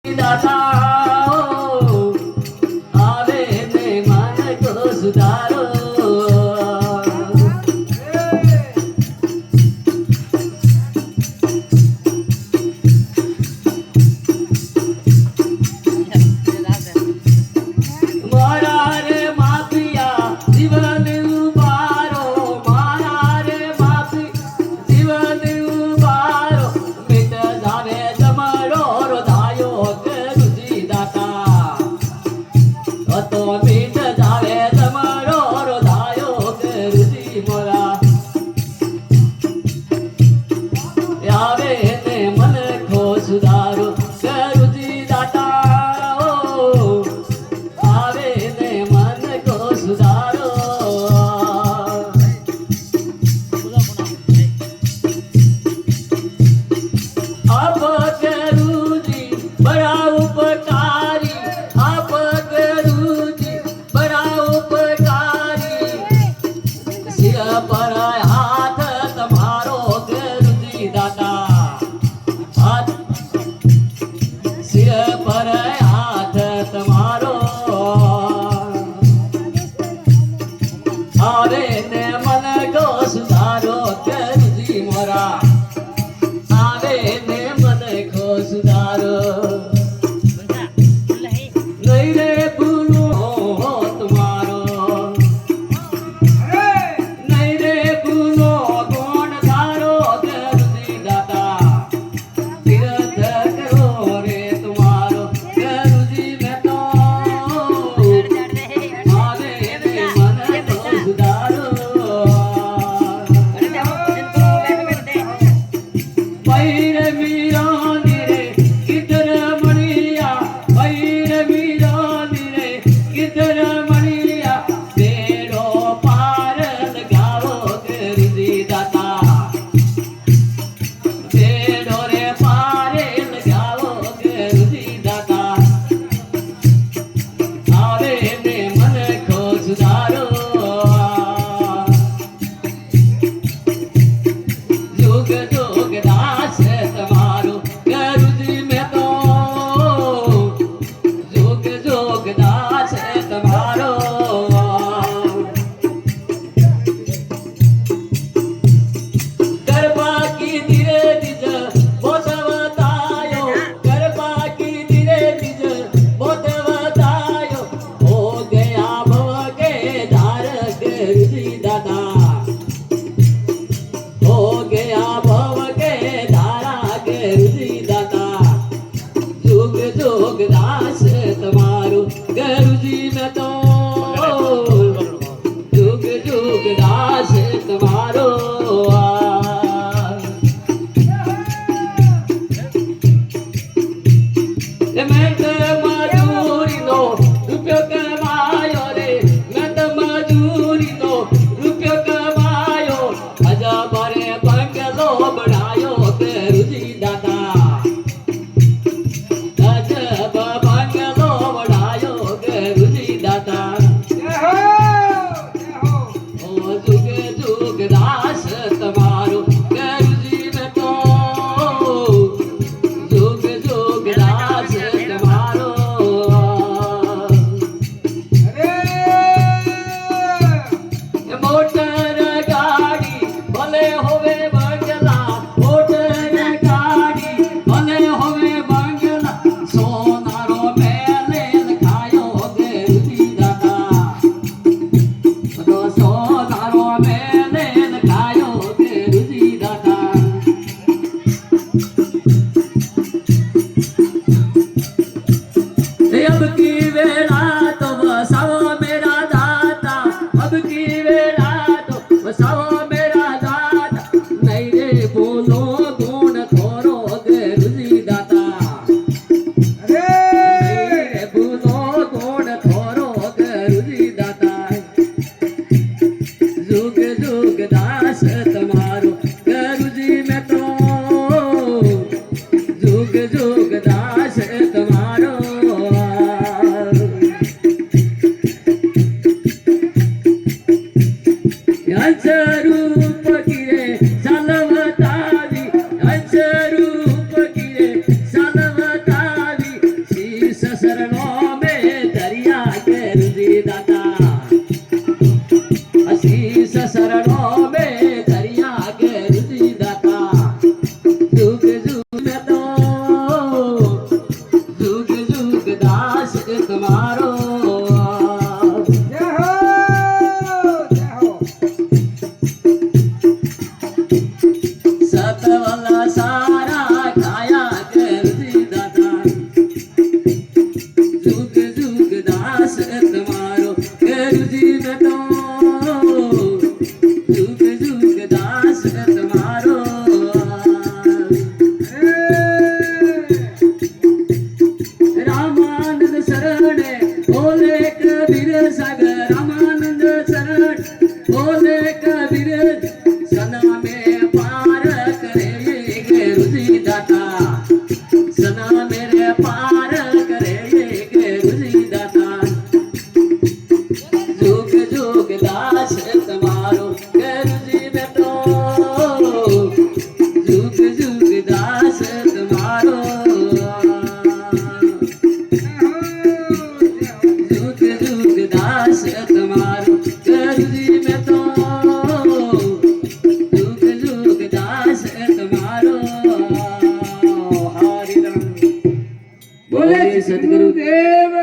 દાતાઓ આવે ને મન કો સુધારો મારા રે માફિયા જીવન ઉબારો મારા રે માફી જીવન ઉબારો મિટ જાવે તમારો રોધાયો કરુજી દાતા તો મિટ જાવે તમારો રોધાયો કરુજી મોરા આવે ને મન ખો સુધારો કરુજી દાતા આવે ને મન કો સુધારો આપ કરુજી બડા ઉપકારી આપ કરુજી બડા ઉપકારી સિર પર હાથ તમારો કરુજી દાતા હાથ સિર પર હાથ તમારો આવે ને મન કો સુધારો કરુજી મોરા આવે ને મન કો સુધારો નહીં રે ભૂલો તમારો નહીં રે ભૂલો કોણ ધારો કરુજી દાતા તીર્થ કરો રે તમારો કરુજી મેં તો આવે ને મન કો સુધારો પૈર મીરાની રે કિધર મણિયા પૈર મીરાની રે કિધર મણિયા બેડો પાર લગાવો કરુજી દાતા બેડો રે પારે લગાવો કરુજી દાતા આવે ને મન કો સુધારો જોગ જોગ દાસ તમારો કરુજી મેં તો જોગ જોગ દાસ તમારો ગરબા કી ધીરે નિજ બોત વતાયો ગરબા કી ધીરે નિજ બોત વતાયો હો ગયા ભવ કે ધાર કરુજી દાતા हो गया भव के धारा करुजी दाता जुग जुग दास તમારો કરુજી મેં તો जुग जुग दास તમારો મેં તો મજૂરીનો રૂપિયો કમાયો રે મેં તો મજૂરીનો રૂપિયો કમાયો અજબ રે બંગલો બનાયો કરુજી દાતા અજબ બંગલો બનાયો કરુજી દાતા ઓ જુગ જુગ દાસ તમારો કરુજી મેં તો જુગ જુગ દાસ તમારો शरणों में दरिया के रुझी दाता आशीष शरणों में दरिया के रुझी दाता जुग जुग में तो जुग जुग दास तुम्हारो जय हो जय हो सतवला सारा काया कर दी दाता जुग जुग दास तुम्हारो कर दी तो जुग जुग दास तुम्हारो रामानंद शरण बोले कबीर सागर रामानंद शरण बोले कबीर सना में पार करे रुझी दाता सना मेरे पार करे रुझी दाता जुग जुग दास तुम्हारो रुझी में तो जुग जुग दास तुम्हारो जुग जुग दास तुम्हारो रुझी में तो जुग जुग दास तुम्हारो हरि राम बोले बोले सतगुरु देव